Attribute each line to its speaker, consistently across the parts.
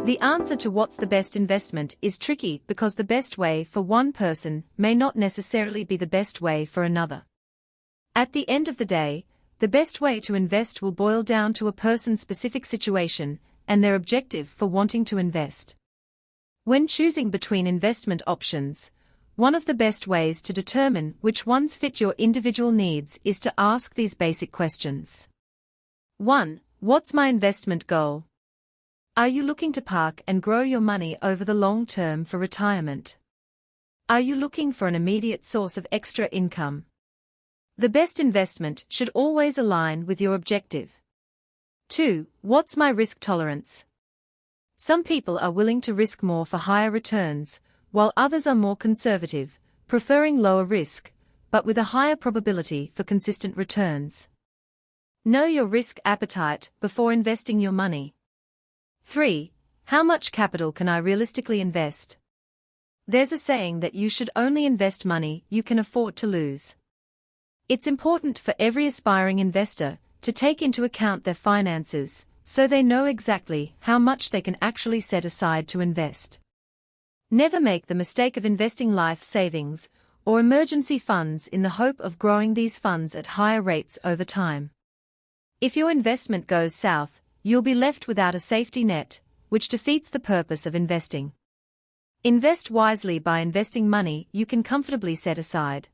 Speaker 1: The answer to what's the best investment is tricky because the best way for one person may not necessarily be the best way for another. At the end of the day, the best way to invest will boil down to a person's specific situation and their objective for wanting to invest. When choosing between investment options, one of the best ways to determine which ones fit your individual needs is to ask these basic questions. 1. What's my investment goal? Are you looking to park and grow your money over the long term for retirement? Are you looking for an immediate source of extra income? The best investment should always align with your objective. 2. What's my risk tolerance? Some people are willing to risk more for higher returns, while others are more conservative, preferring lower risk, but with a higher probability for consistent returns. Know your risk appetite before investing your money. 3. How much capital can I realistically invest? There's a saying that you should only invest money you can afford to lose. It's important for every aspiring investor to take into account their finances, so they know exactly how much they can actually set aside to invest. Never make the mistake of investing life savings or emergency funds in the hope of growing these funds at higher rates over time. If your investment goes south, you'll be left without a safety net, which defeats the purpose of investing. Invest wisely by investing money you can comfortably set aside.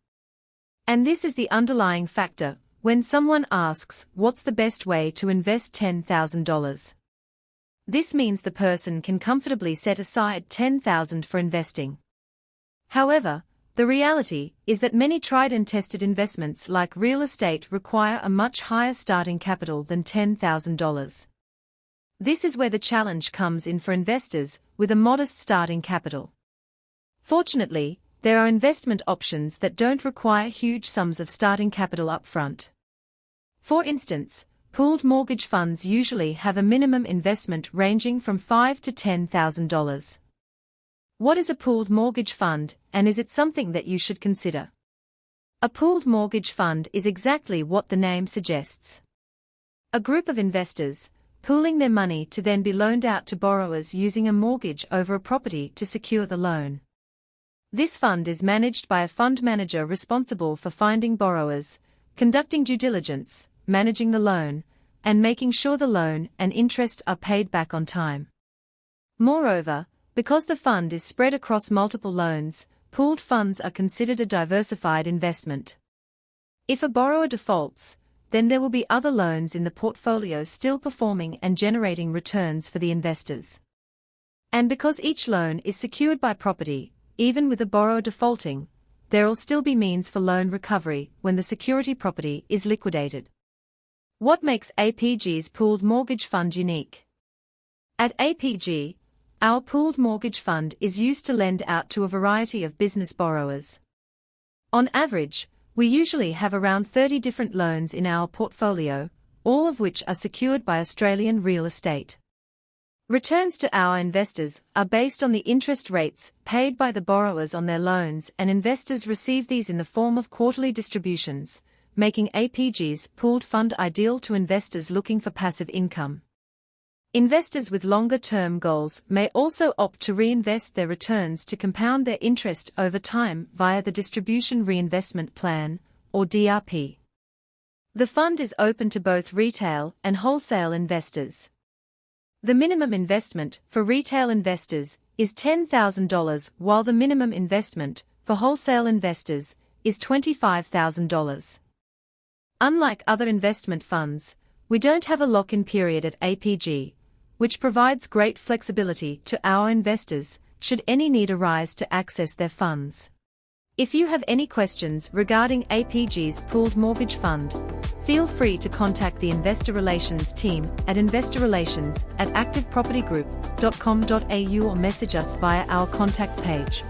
Speaker 1: And this is the underlying factor when someone asks, what's the best way to invest $10,000? This means the person can comfortably set aside $10,000 for investing. However, the reality is that many tried and tested investments like real estate require a much higher starting capital than $10,000. This is where the challenge comes in for investors with a modest starting capital. Fortunately, there are investment options that don't require huge sums of starting capital upfront. For instance, pooled mortgage funds usually have a minimum investment ranging from $5,000 to $10,000. What is a pooled mortgage fund, and is it something that you should consider? A pooled mortgage fund is exactly what the name suggests. A group of investors, pooling their money to then be loaned out to borrowers using a mortgage over a property to secure the loan. This fund is managed by a fund manager responsible for finding borrowers, conducting due diligence, managing the loan, and making sure the loan and interest are paid back on time. Moreover, because the fund is spread across multiple loans, pooled funds are considered a diversified investment. If a borrower defaults, then there will be other loans in the portfolio still performing and generating returns for the investors. And because each loan is secured by property, even with the borrower defaulting, there will still be means for loan recovery when the security property is liquidated. What makes APG's pooled mortgage fund unique? At APG, our pooled mortgage fund is used to lend out to a variety of business borrowers. On average, we usually have around 30 different loans in our portfolio, all of which are secured by Australian real estate. Returns to our investors are based on the interest rates paid by the borrowers on their loans, and investors receive these in the form of quarterly distributions, making APG's pooled fund ideal to investors looking for passive income. Investors with longer-term goals may also opt to reinvest their returns to compound their interest over time via the Distribution Reinvestment Plan, or DRP. The fund is open to both retail and wholesale investors. The minimum investment for retail investors is $10,000, while the minimum investment for wholesale investors is $25,000. Unlike other investment funds, we don't have a lock-in period at APG, which provides great flexibility to our investors should any need arise to access their funds. If you have any questions regarding APG's pooled mortgage fund, feel free to contact the Investor Relations team at investorrelations@activepropertygroup.com.au or message us via our contact page.